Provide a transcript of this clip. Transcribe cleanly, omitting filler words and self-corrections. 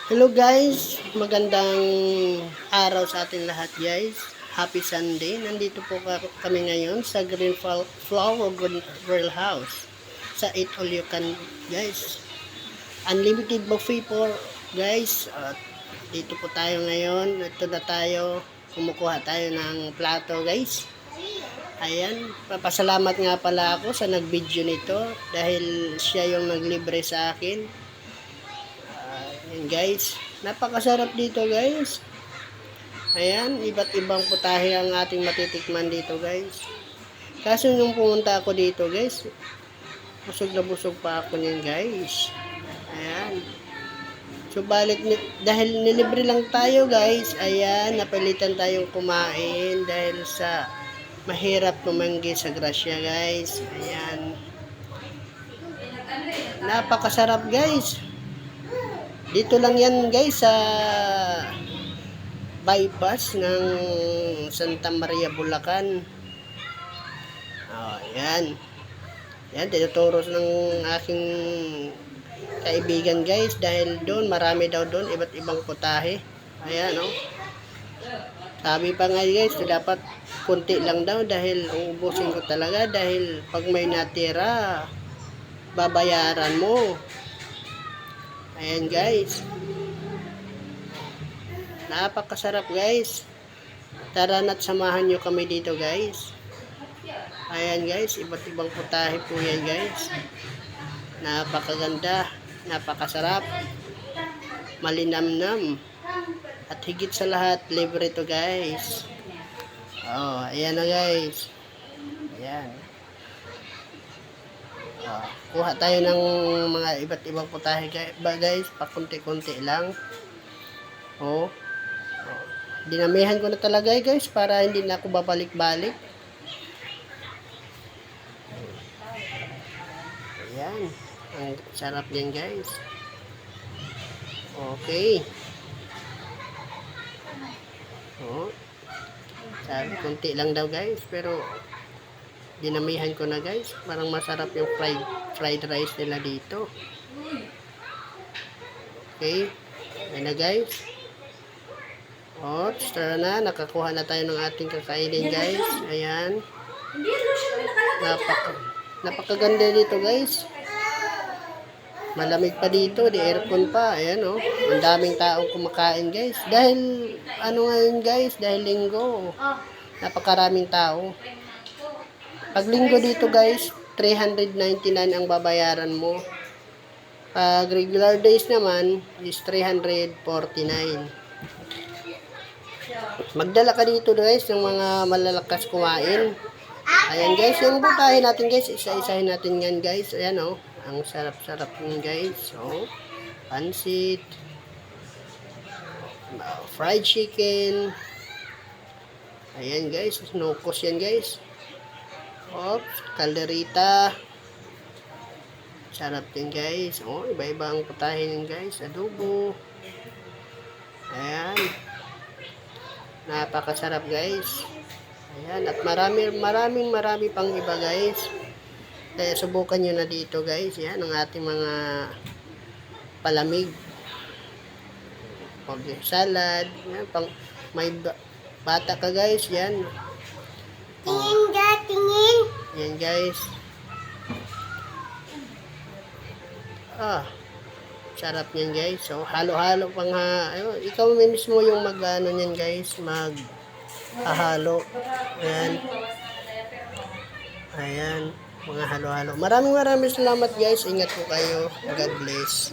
Hello guys, magandang araw sa ating lahat guys. Happy Sunday. Nandito po kami ngayon sa Green Flower Grill House sa Eat All You Can guys. Unlimited buffet po guys. At dito po tayo ngayon. Ito na tayo. Kumukuha tayo ng plato guys. Ayan, papasalamat nga pala ako sa nag-video nito dahil siya yung naglibre sa akin. Ayan guys, napakasarap dito guys. Ayan, iba't ibang putahe ang ating matitikman dito guys. Kaso nung pumunta ako dito guys, busog na busog pa ako niyan guys. Ayan. Subalit dahil nilibre lang tayo guys, ayan, napilitan tayong kumain dahil sa mahirap tumanggi sa grasya guys. Ayan. Napakasarap guys. Dito lang yan guys sa bypass ng Santa Maria, Bulacan. Oh, yan. Yan, tinuturo ng aking kaibigan guys dahil doon, marami daw doon, iba't ibang putahe. Ayan, oh. Sabi pa nga guys, dapat kunti lang daw dahil uubusin ko talaga dahil pag may natira, babayaran mo. Ayan guys. Napakasarap guys. Tara na't samahan nyo kami dito guys. Ayan guys, iba't ibang putahe po yan guys. Napakaganda, napakasarap, malinamnam, at higit sa lahat, libre to guys. Oh, ayan na guys. Ayan. Kuha tayo ng mga iba't ibang putahe guys, pakunti-kunti lang. Oh. Dinamihan ko na talaga guys para hindi na ako babalik-balik. Ayan. Ang sarap yan guys. Okay. Oh. Sabi, kunti lang daw guys, pero dinamihan ko na guys. Parang masarap yung fried rice nila dito. Okay. Ayan na guys. O, tara na. Nakakuha na tayo ng ating kakainin guys. Ayan. Napakaganda dito guys. Malamig pa dito. Di aircon pa. Ayan o. Ang daming taong kumakain guys. Dahil, ano ngayon guys? Dahil linggo. Napakaraming tao. Pag linggo dito guys, 399 ang babayaran mo. Pag regular days naman is 349. Magdala ka dito guys ng mga malalakas kumain. Ayan guys, yung butahin natin guys, isa-isahin natin yan guys. Ayan o, ang sarap-sarap yun guys. So, pansit, fried chicken. Ayan guys, nukos yan guys. Oops, kalderita. Sarap din guys. Oh, iba-iba ang putahin guys. Adobo. Ayan. Napakasarap guys. Ayan, at marami pang iba guys. Kaya subukan nyo na dito guys. Yan ang ating mga palamig. Pag salad. Yan, pang may bata ka guys. Yan. Tingin. Yan guys. Sarap niyan guys. So, halo-halo pang ikaw mismo yung mag-ano niyan guys. Halo. Ayan. Ayan. Mga halo-halo. Maraming salamat guys. Ingat po kayo. God bless.